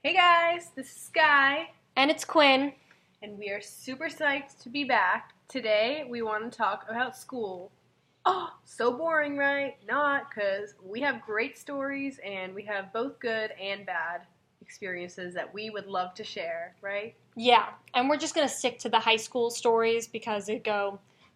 Hey guys, this is Sky, And it's Quinn. and we are super psyched to be back. Today we want to talk about school. Oh, so boring, right? Not, because we have great stories and we have both good and bad experiences that we would love to share, right? Yeah, and we're just going to stick to the high school stories because it'd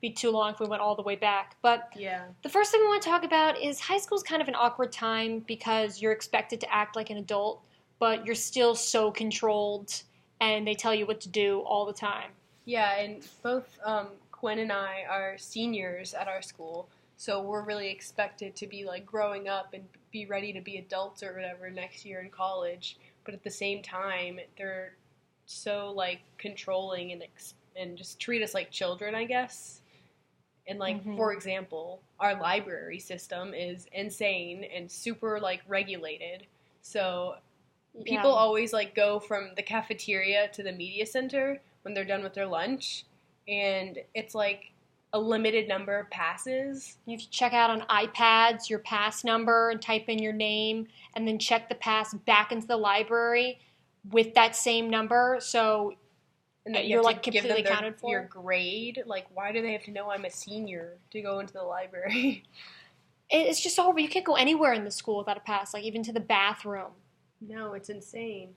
be too long if we went all the way back. But Yeah. the first thing we want to talk about is high school's kind of an awkward time because you're expected to act like an adult, but you're still so controlled and they tell you what to do all the time. Yeah, and both Quinn and I are seniors at our school, so we're really expected to be like growing up and be ready to be adults or whatever next year in college. But at the same time, they're so like controlling and just treat us like children, I guess. And like for example, our library system is insane and super like regulated. So people always like go from the cafeteria to the media center when they're done with their lunch, and it's like a limited number of passes. You have to check out on iPads your pass number and type in your name and then check the pass back into the library with that same number. So And then you're have like to give them completely accounted for. your grade. Like, why do they have to know I'm a senior to go into the library? It's just horrible. You can't go anywhere in the school without a pass, like even to the bathroom. No, it's insane.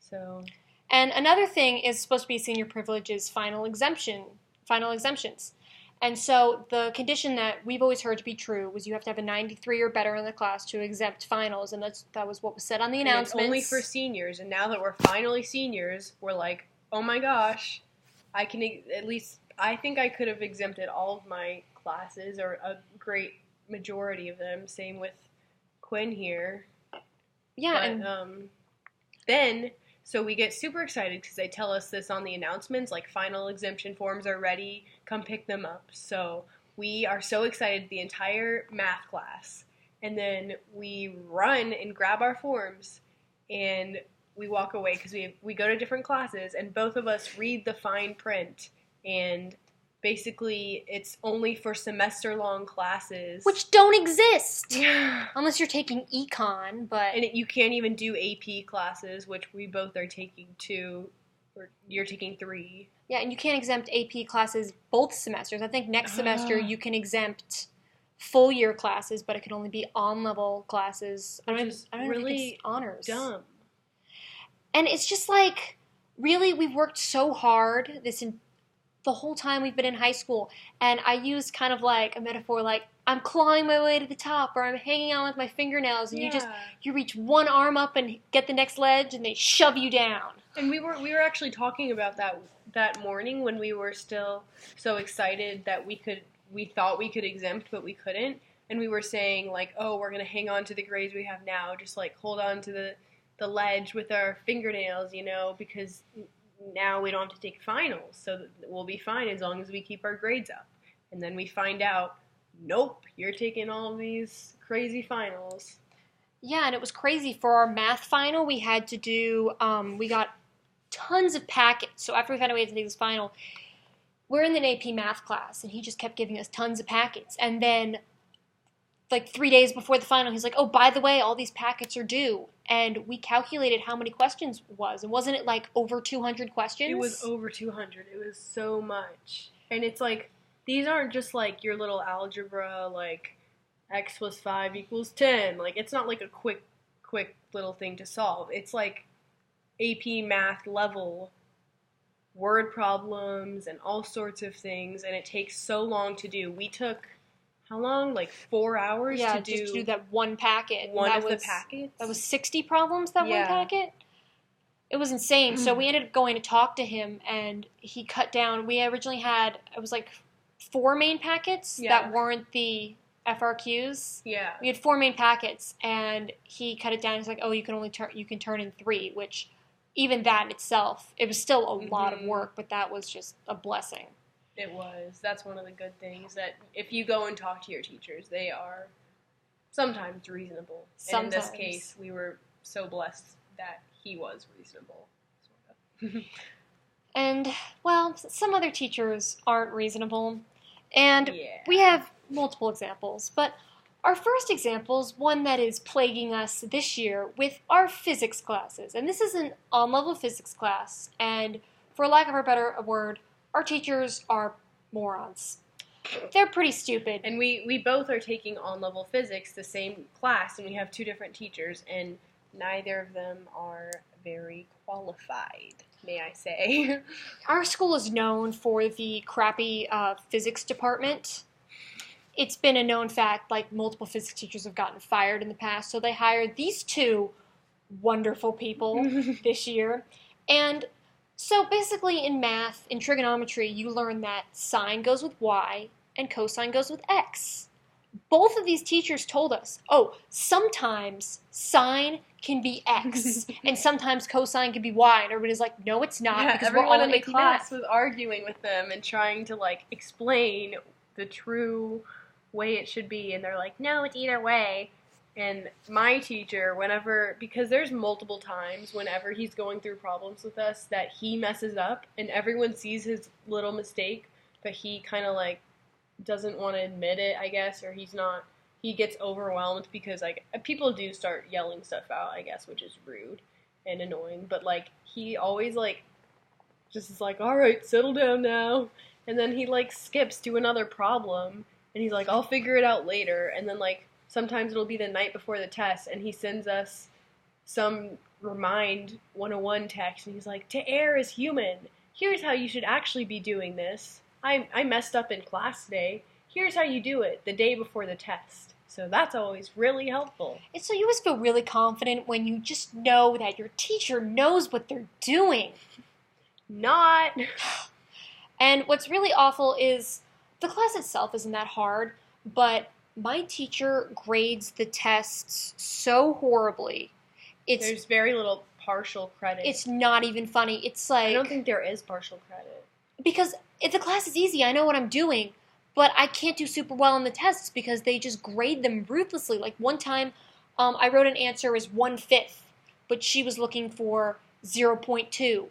So And another thing is supposed to be senior privilege is final exemptions. And so the condition that we've always heard to be true was you have to have a 93 or better in the class to exempt finals, and that was what was said on the announcements. And it's only for seniors, and now that we're finally seniors, we're like, oh my gosh, I can at least, I think I could have exempted all of my classes, or a great majority of them. Same with Quinn here. Yeah, But, then, so we get super excited because they tell us this on the announcements, like final exemption forms are ready, come pick them up. So we are so excited, the entire math class. And then we run and grab our forms, and we walk away because we go to different classes, and both of us read the fine print, and basically it's only for semester-long classes. which don't exist Yeah. unless you're taking econ, but And you can't even do AP classes, which we both are taking 2, or you're taking 3. yeah, and you can't exempt AP classes both semesters. I think next semester you can exempt full year classes, but it can only be on level classes. I don't even think Really it's honors. dumb. And it's just like, really, we've worked so hard the whole time we've been in high school. And I use kind of like a metaphor, like I'm clawing my way to the top, or I'm hanging on with my fingernails, and you reach one arm up and get the next ledge, and they shove you down. And we were actually talking about that morning when we were still so excited that we thought we could exempt, but we couldn't. And we were saying like, oh, we're gonna hang on to the grades we have now, just like hold on to the ledge with our fingernails, because now we don't have to take finals, so we'll be fine as long as we keep our grades up. And then we find out, nope, you're taking all of these crazy finals. Yeah, and it was crazy. For our math final, we had to do, we got tons of packets. So after we found out we had to take this final, we're in the AP math class, and he just kept giving us tons of packets. And then, like 3 days before the final, he's like, oh, by the way, all these packets are due. And we calculated how many questions it was. And wasn't it like over 200 questions? It was over 200. It was so much. And it's like, these aren't just like your little algebra, like x plus 5 equals 10. Like, it's not like a quick little thing to solve. It's like AP math level word problems and all sorts of things. And it takes so long to do. We took, how long? Like 4 hours yeah, to do, just to do that one packet. one of the packets? That was 60 problems, that one packet? It was insane. So we ended up going to talk to him, and he cut down. We originally had, it was like 4 main packets that weren't the FRQs. Yeah. We had 4 main packets, and he cut it down. He's like, oh, you can turn in 3, which even that in itself, it was still a lot of work, but that was just a blessing. It was. That's one of the good things, that if you go and talk to your teachers, they are sometimes reasonable. Sometimes. And in this case, we were so blessed that he was reasonable. Sort of. And, well, some other teachers aren't reasonable. And Yeah. we have multiple examples. But Our first example is one that is plaguing us this year with our physics classes. And this is an on-level physics class, and for lack of a better word, our teachers are morons. They're pretty stupid. And we both are taking on-level physics, the same class, and we have two different teachers, and neither of them are very qualified, may I say. Our school is known for the crappy physics department. It's been a known fact, like multiple physics teachers have gotten fired in the past, so they hired these two wonderful people this year. And so basically in math, in trigonometry, you learn that sine goes with y and cosine goes with x. Both of these teachers told us, oh, sometimes sine can be x and sometimes cosine can be y, and everybody's like, no, it's not, Yeah, because we're all everyone in the AP class math. was arguing with them and trying to like explain the true way it should be, and they're like, no, it's either way. And my teacher, whenever, because there's multiple times whenever he's going through problems with us that he messes up and everyone sees his little mistake, but he kind of like doesn't want to admit it, I guess, or he gets overwhelmed because like people do start yelling stuff out, I guess, which is rude and annoying, but like he always like just is like, all right, settle down now, and then he like skips to another problem, and he's like, I'll figure it out later, and then like sometimes it'll be the night before the test, and he sends us some Remind 101 text, and he's like, to err is human. Here's how you should actually be doing this. I messed up in class today. Here's how you do it the day before the test. So that's always really helpful. And so you always feel really confident when you just know that your teacher knows what they're doing. Not. And what's really awful is the class itself isn't that hard, but my teacher grades the tests so horribly. There's very little partial credit. It's not even funny. It's like, I don't think there is partial credit. because if the class is easy, I know what I'm doing, but I can't do super well on the tests because they just grade them ruthlessly. Like one time, I wrote an answer as 1/5, but she was looking for 0.2,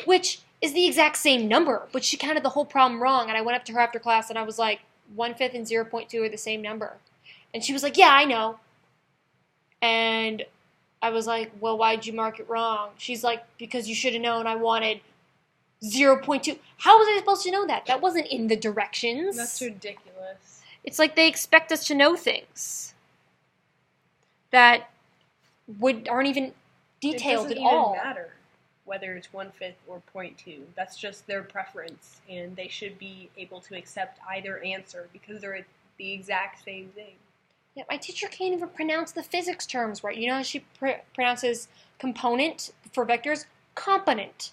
which is the exact same number, but she counted the whole problem wrong, and I went up to her after class and I was like, 1/5 and 0.2 are the same number. And she was like, yeah, I know. And I was like, well, why'd you mark it wrong? She's like, because you should have known I wanted 0.2. How was I supposed to know that? That wasn't in the directions. That's ridiculous. It's like they expect us to know things that aren't even detailed it at doesn't all. even matter whether it's 1/5 or 0.2. That's just their preference, and they should be able to accept either answer because they're the exact same thing. Yeah, my teacher can't even pronounce the physics terms right. You know how she pronounces component for vectors? Component.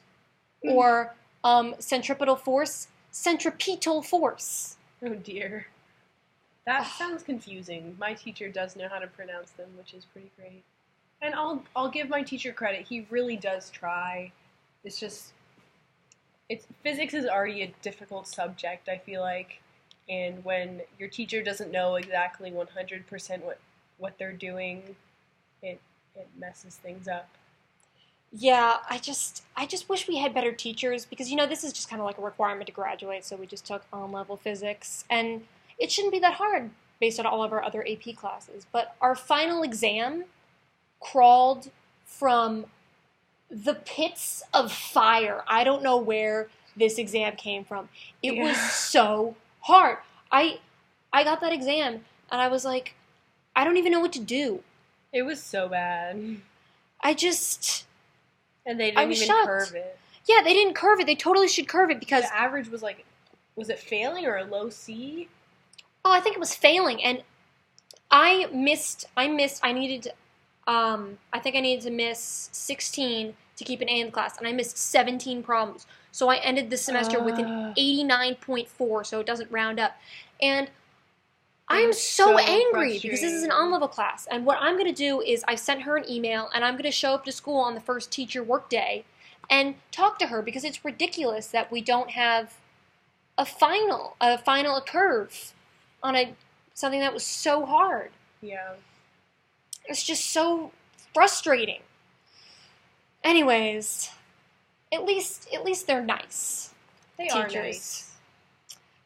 Or centripetal force? Centripetal force. Oh dear. That sounds confusing. My teacher does know how to pronounce them, which is pretty great. And I'll give my teacher credit. He really does try. It's just physics is already a difficult subject, I feel like. And when your teacher doesn't know exactly 100% what they're doing, it messes things up. Yeah, I just wish we had better teachers because, you know, this is just kind of like a requirement to graduate, so we just took on-level physics, and it shouldn't be that hard based on all of our other AP classes. But our final exam crawled from the pits of fire. I don't know where this exam came from. It was so hard. I got that exam, and I was like, I don't even know what to do. It was so bad. And they didn't even shocked. curve it. Yeah, they didn't curve it. They totally should curve it because... The average was like, was it failing or a low C? Oh, I think it was failing, and I needed to miss 16 to keep an A in the class, and I missed 17 problems. So I ended the semester with an 89.4, so it doesn't round up. And I'm so angry because this is an on-level class. And what I'm going to do is I sent her an email, and I'm going to show up to school on the first teacher work day and talk to her because it's ridiculous that we don't have a curve on something that was so hard. Yeah. It's just so frustrating. Anyways, at least they're nice. They teachers. are nice.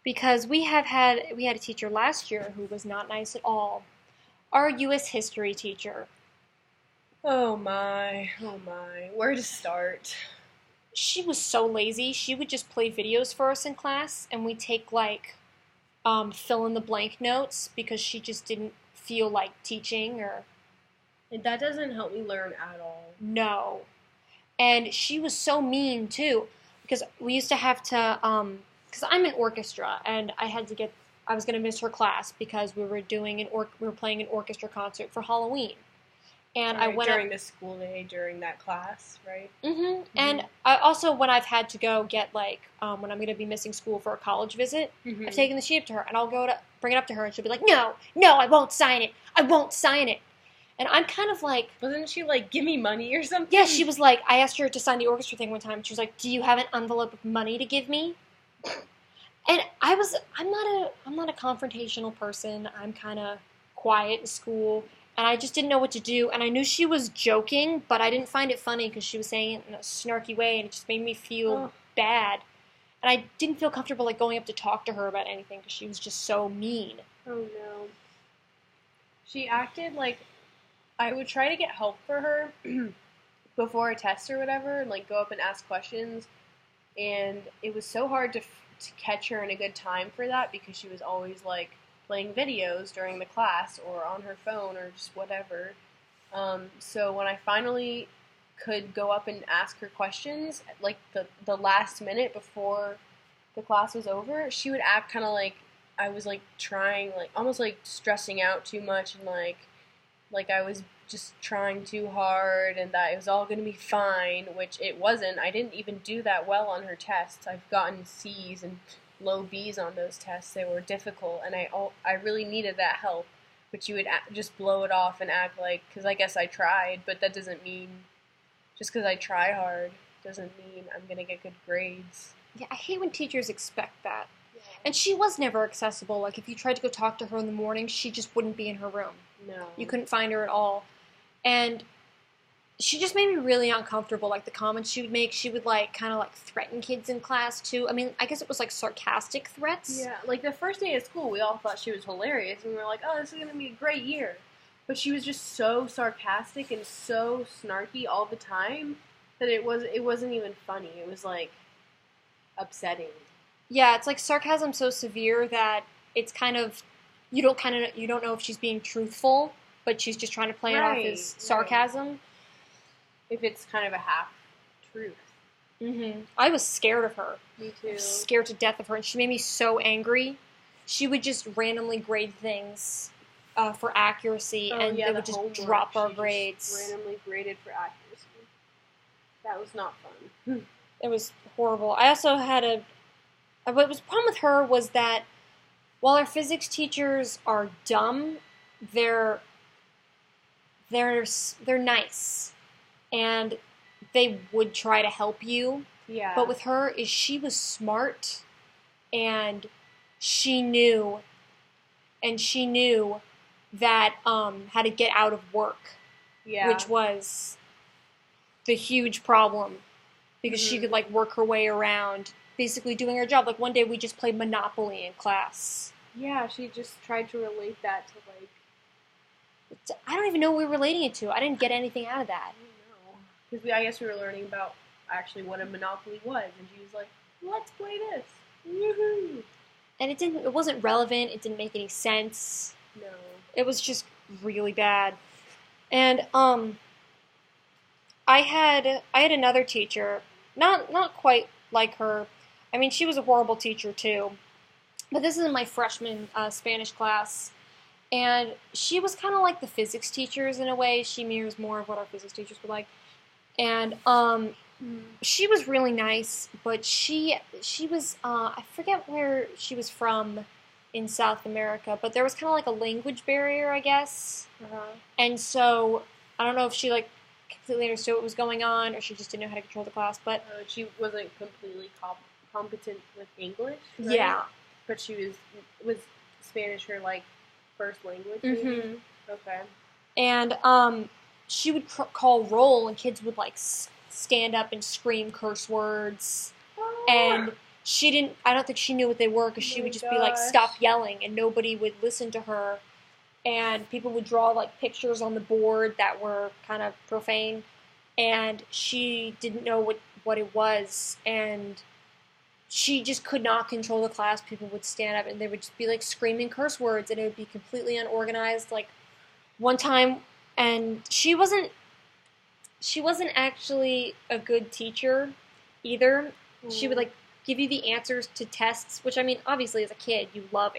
Because we had a teacher last year who was not nice at all. Our U.S. history teacher. Oh my. Where to start? She was so lazy. She would just play videos for us in class, and we'd take, like, fill in the blank notes because she just didn't feel like teaching or... And that doesn't help me learn at all. No. And she was so mean, too, because we used to have to, because I'm in orchestra, and I was going to miss her class because we were playing an orchestra concert for Halloween. And Right, I went during the school day, during that class, right? Mm-hmm. And I also, when I've had to go get, like, when I'm going to be missing school for a college visit, Mm-hmm. I've taken the sheet up to her, and I'll go to bring it up to her, and she'll be like, no, I won't sign it. I won't sign it. And I'm kind of like... Wasn't she like, give me money or something? Yeah, she was like, I asked her to sign the orchestra thing one time, and she was like, do you have an envelope of money to give me? And I'm not a confrontational person. I'm kind of quiet in school, and I just didn't know what to do. And I knew she was joking, but I didn't find it funny because she was saying it in a snarky way, and it just made me feel bad. And I didn't feel comfortable, like, going up to talk to her about anything because she was just so mean. Oh no. She acted like I would try to get help for her before a test or whatever, and like go up and ask questions. And it was so hard to catch her in a good time for that because she was always like playing videos during the class or on her phone or just whatever. So when I finally could go up and ask her questions, like the last minute before the class was over, she would act kind of like I was like trying, like almost like stressing out too much and like I was just trying too hard and that it was all going to be fine, which it wasn't. I didn't even do that well on her tests. I've gotten C's and low B's on those tests. They were difficult, and I really needed that help. But you would just blow it off and act like, because I guess I tried, but that doesn't mean, just because I try hard doesn't mean I'm going to get good grades. Yeah, I hate when teachers expect that. Yeah. And she was never accessible. Like, if you tried to go talk to her in the morning, she just wouldn't be in her room. No. You couldn't find her at all. And she just made me really uncomfortable. Like, the comments she would make, she would, like, kind of, like, threaten kids in class, too. I mean, I guess it was, like, sarcastic threats. Yeah, like, the first day of school, we all thought she was hilarious, and we were like, oh, this is going to be a great year. But she was just so sarcastic and so snarky all the time that it wasn't even funny. It was, like, upsetting. Yeah, it's, like, sarcasm so severe that it's kind of... You don't know if she's being truthful, but she's just trying to play it off as sarcasm. Right. If it's kind of a half-truth. Mm-hmm. I was scared of her. Me too. I was scared to death of her, and she made me so angry. She would just randomly grade things for accuracy, and they would just drop our grades. Just randomly graded for accuracy. That was not fun. It was horrible. I also had what was the problem with her was that while our physics teachers are dumb, they're nice, and they would try to help you. Yeah. But with her, she was smart, and she knew that how to get out of work. Yeah. Which was the huge problem because she could like work her way around, basically doing her job. Like one day we just played Monopoly in class. Yeah, she just tried to relate that to like. I don't even know what we were relating it to. I didn't get anything out of that. I don't know. Because I guess we were learning about actually what a Monopoly was, and she was like, "Let's play this." Woohoo! And it wasn't relevant. It didn't make any sense. No. It was just really bad. And I had another teacher, not quite like her. I mean, she was a horrible teacher too. But this is in my freshman Spanish class. And she was kind of like the physics teachers in a way. She mirrors more of what our physics teachers were like. And she was really nice, but she was, I forget where she was from in South America, but there was kind of like a language barrier, I guess. And so, I don't know if she like completely understood what was going on, or she just didn't know how to control the class, but... she wasn't completely competent with English, right? Yeah. But she was Spanish her, like, first language, maybe? Mm-hmm. Okay. And, she would call roll, and kids would, like, stand up and scream curse words. Oh. And I don't think she knew what they were, because she would just be like, stop yelling, and nobody would listen to her. and people would draw like pictures on the board that were kind of profane, and she didn't know what it was, and she just could not control the class. People would stand up and they would just be like screaming curse words, and it would be completely unorganized. Like one time, and she wasn't actually a good teacher either. She would like give you the answers to tests, which I mean, obviously as a kid, you love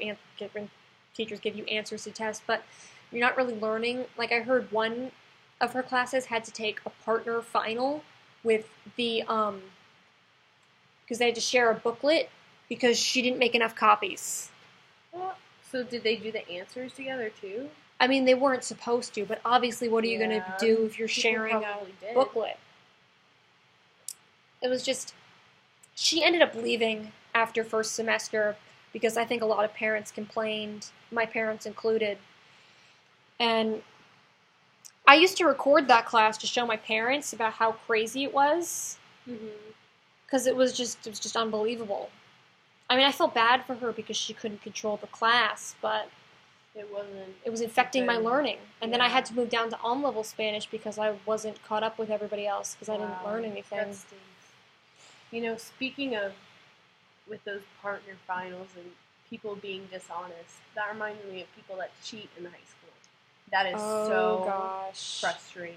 when teachers give you answers to tests, but you're not really learning. Like I heard one of her classes had to take a partner final with the because they had to share a booklet because she didn't make enough copies. So did they do the answers together too? I mean, they weren't supposed to, but obviously, what are you going to do if you're People sharing a probably did. booklet? It was just, she ended up leaving after first semester because I think a lot of parents complained, my parents included. And I used to record that class to show my parents about how crazy it was, because it was just unbelievable. I mean, I felt bad for her because she couldn't control the class, but it was affecting my learning. And then I had to move down to level Spanish because I wasn't caught up with everybody else because I didn't learn anything. That stinks. You know, speaking of with those partner finals and people being dishonest, that reminds me of people that cheat in high school. That is so frustrating.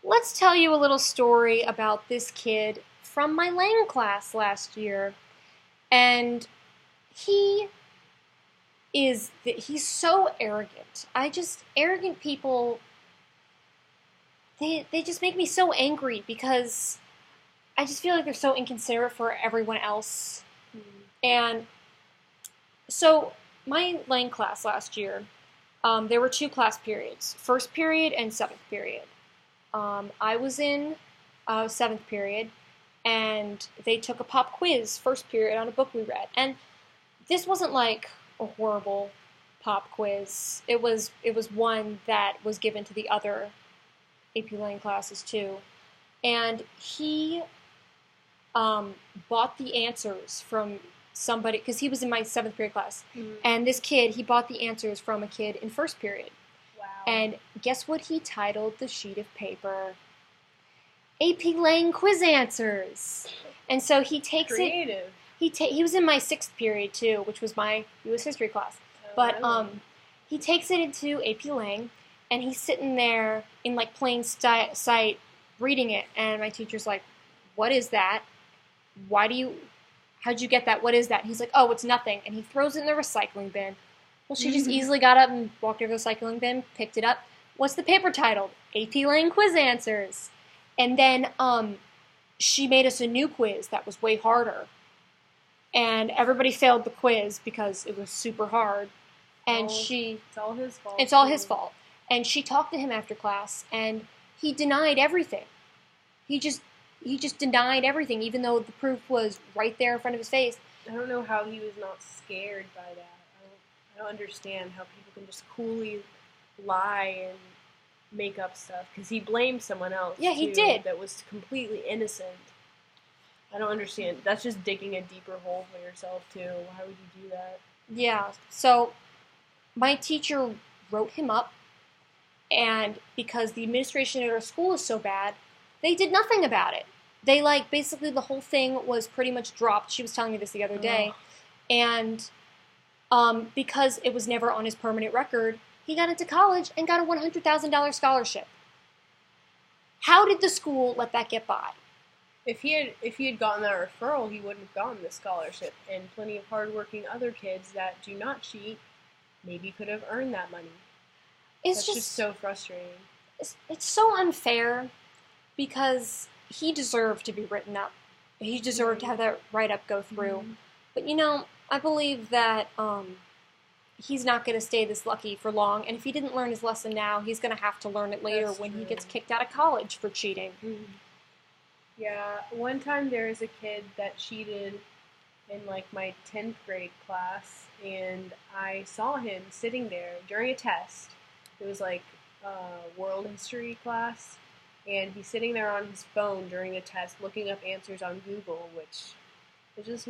Let's tell you a little story about this kid from my Lang class last year. And he's so arrogant. Arrogant people, they just make me so angry because I just feel like they're so inconsiderate for everyone else. And so my Lang class last year, there were 2 class periods, first period and 7th period. I was in 7th period, and they took a pop quiz first period on a book we read. And this wasn't like a horrible pop quiz. It was one that was given to the other AP Lang classes too. And he bought the answers from somebody, because he was in my 7th period class. And this kid, he bought the answers from a kid in first period. Wow. And guess what he titled the sheet of paper? AP Lang quiz answers. And so he takes Creative. He was in my 6th period too, which was my U.S. history class. But he takes it into AP Lang, and he's sitting there in like plain sight reading it. And my teacher's like, "What is that? How'd you get that? What is that?" And he's like, "Oh, it's nothing." And he throws it in the recycling bin. Well, she just easily got up and walked over to the recycling bin, picked it up. What's the paper titled? AP Lang quiz answers. And then she made us a new quiz that was way harder. And everybody failed the quiz because it was super hard. And it's all his fault. It's all his fault. And she talked to him after class, and he denied everything. He just denied everything, even though the proof was right there in front of his face. I don't know how he was not scared by that. I don't understand how people can just coolly lie and make up stuff, because he blamed someone else. Yeah, he too, did. That was completely innocent. I don't understand. That's just digging a deeper hole for yourself too. Why would you do that? Yeah. So my teacher wrote him up, and because the administration at our school is so bad, they did nothing about it. They basically the whole thing was pretty much dropped. She was telling me this the other day. And because it was never on his permanent record, he got into college and got a $100,000 scholarship. How did the school let that get by? If he had gotten that referral, he wouldn't have gotten the scholarship. And plenty of hardworking other kids that do not cheat maybe could have earned that money. That's just so frustrating. It's so unfair, because he deserved to be written up. He deserved to have that write-up go through. But, I believe that he's not going to stay this lucky for long. And if he didn't learn his lesson now, he's going to have to learn it later when he gets kicked out of college for cheating. Yeah, one time there was a kid that cheated in my 10th grade class, and I saw him sitting there during a test. It was world history class, and he's sitting there on his phone during a test looking up answers on Google, which is just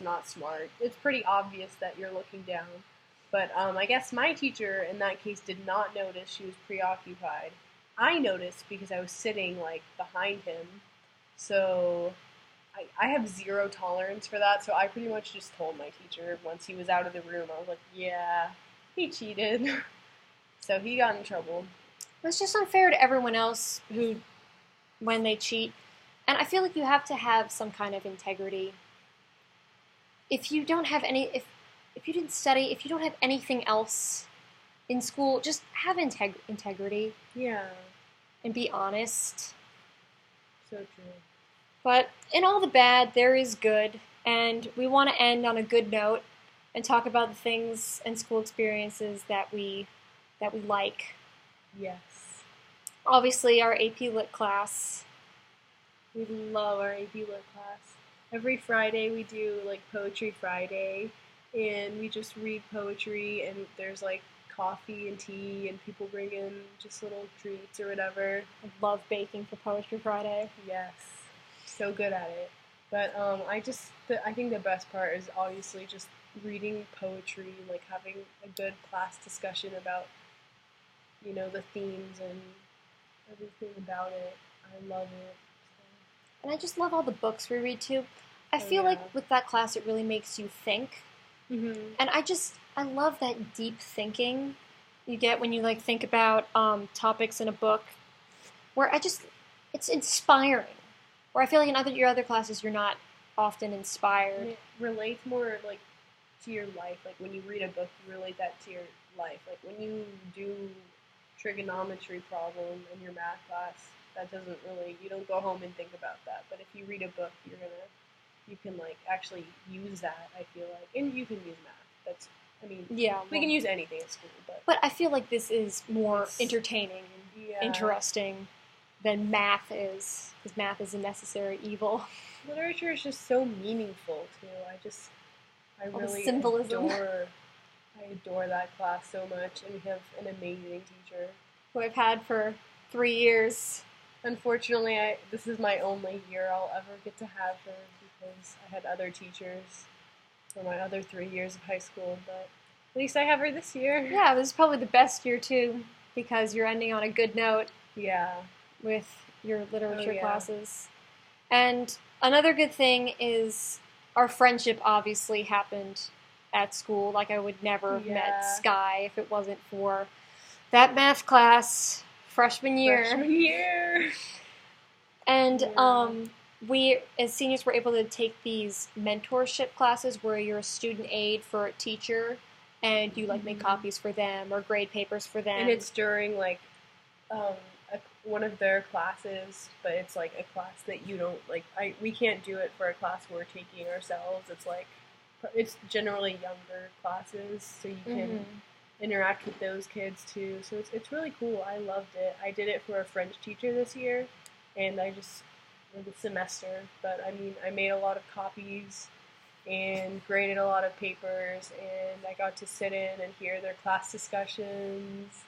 not smart. It's pretty obvious that you're looking down. But I guess my teacher in that case did not notice she was preoccupied. I noticed because I was sitting like behind him. So I have zero tolerance for that. So I pretty much just told my teacher once he was out of the room. I was like, yeah, he cheated. So he got in trouble. It's just unfair to everyone else who, when they cheat. And I feel like you have to have some kind of integrity. If you don't have any, if you didn't study, if you don't have anything else in school, just have integrity Yeah, and be honest. so true. But in all the bad, there is good, and we want to end on a good note and talk about the things and school experiences that we like. Yes. Obviously, our AP Lit class. We love our AP Lit class. Every Friday we do like Poetry Friday, and we just read poetry, and there's like coffee and tea, and people bring in just little treats or whatever. I love baking for Poetry Friday. Yes, so good at it. But I think the best part is obviously just reading poetry, like having a good class discussion about, the themes and everything about it. I love it. And I just love all the books we read too. I Oh, feel yeah. like with that class, it really makes you think. Mm-hmm. And I love that deep thinking you get when you like think about topics in a book, where it's inspiring. Where I feel like in your other classes, you're not often inspired. And it relates more like to your life. Like when you read a book, you relate that to your life. Like when you do trigonometry problem in your math class, that doesn't really, you don't go home and think about that. But if you read a book, you can like actually use that. I feel like, and you can use math. Yeah, we can use anything at school, but I feel like this is more It's- entertaining and yeah. interesting than math is, because math is a necessary evil. Literature is just so meaningful too. I All the really symbolism. I adore that class so much, and we have an amazing teacher. Who I've had for 3 years. Unfortunately, this is my only year I'll ever get to have her because I had other teachers for my other 3 years of high school, but at least I have her this year. Yeah, this is probably the best year too, because you're ending on a good note Yeah. with your literature yeah. classes. And another good thing is our friendship obviously happened at school. Like I would never have met Yeah. Sky if it wasn't for that math class freshman year. And Yeah. we as seniors were able to take these mentorship classes where you're a student aide for a teacher and you like make Mhm. copies for them or grade papers for them. And it's during like one of their classes, but it's like a class that you don't like. We can't do it for a class we're taking ourselves. It's generally younger classes, so you can interact with those kids too. So it's really cool. I loved it. I did it for a French teacher this year, and for the semester. But I mean, I made a lot of copies and graded a lot of papers, and I got to sit in and hear their class discussions,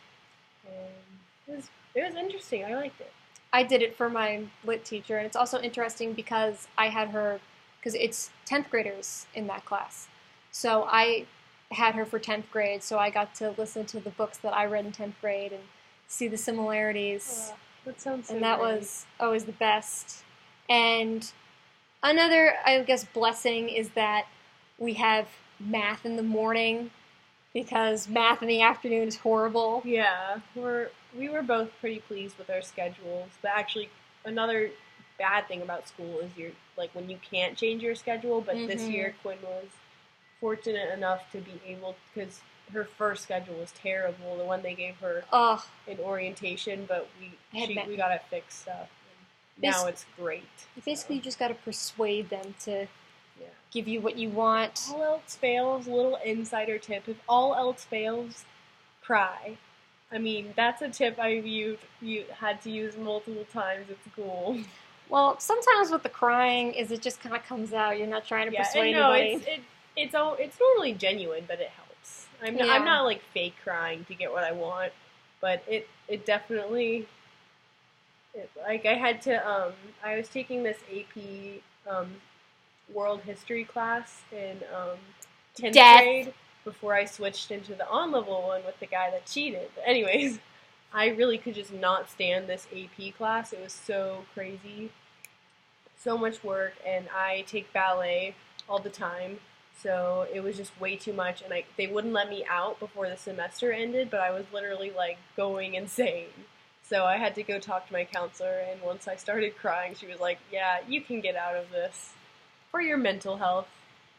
and it was interesting. I liked it. I did it for my lit teacher, and it's also interesting because I had her, because it's 10th graders in that class. So I had her for 10th grade, so I got to listen to the books that I read in 10th grade and see the similarities. That sounds so And that great. was always the best. And another, I guess, blessing is that we have math in the morning, because math in the afternoon is horrible. Yeah, we were both pretty pleased with our schedules. But actually, another bad thing about school is when you can't change your schedule. But this year, Quinn was fortunate enough to be able, because her first schedule was terrible, the one they gave her Ugh. in orientation. But we got it fixed up. And Bas- now it's great. Basically, you just got to persuade them to Yeah. give you what you want. All else fails, little insider tip. If all else fails, cry. I mean, that's a tip you had to use multiple times at school. Well, sometimes with the crying is it just kind of comes out. You're not trying to persuade anybody. It's normally genuine, but it helps. I'm Yeah. not like fake crying to get what I want, but it definitely like I was taking this AP world history class in 10th Death. grade. before I switched into the on-level one with the guy that cheated. But anyways, I really could just not stand this AP class. It was so crazy. So much work, and I take ballet all the time. So it was just way too much, and they wouldn't let me out before the semester ended, but I was literally like going insane. So I had to go talk to my counselor, and once I started crying, she was like, "Yeah, you can get out of this for your mental health,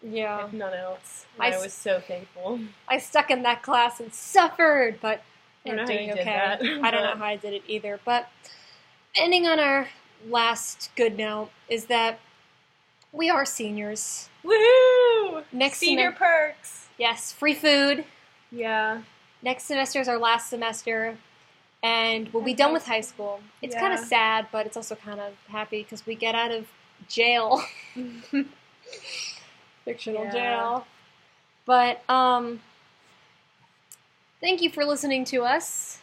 Yeah. if none else." And I I was so thankful. I stuck in that class and suffered, but I don't know I'm how doing you did okay. that, I don't know but- how I did it either. But ending on our last good note is that we are seniors. Woohoo! Next Senior semen- perks. Yes, free food. Yeah. Next semester is our last semester, and we'll be And done high with high school. It's Yeah. kind of sad, but it's also kind of happy because we get out of jail, fictional Yeah. jail. But thank you for listening to us,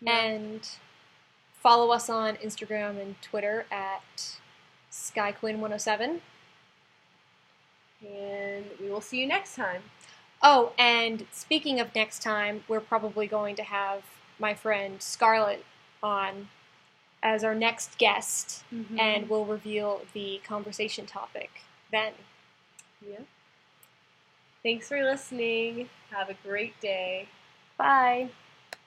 and follow us on Instagram and Twitter at SkyQueen107. And we will see you next time. Oh, and speaking of next time, we're probably going to have my friend Scarlett on as our next guest, and we'll reveal the conversation topic then. Yeah. Thanks for listening. Have a great day. Bye.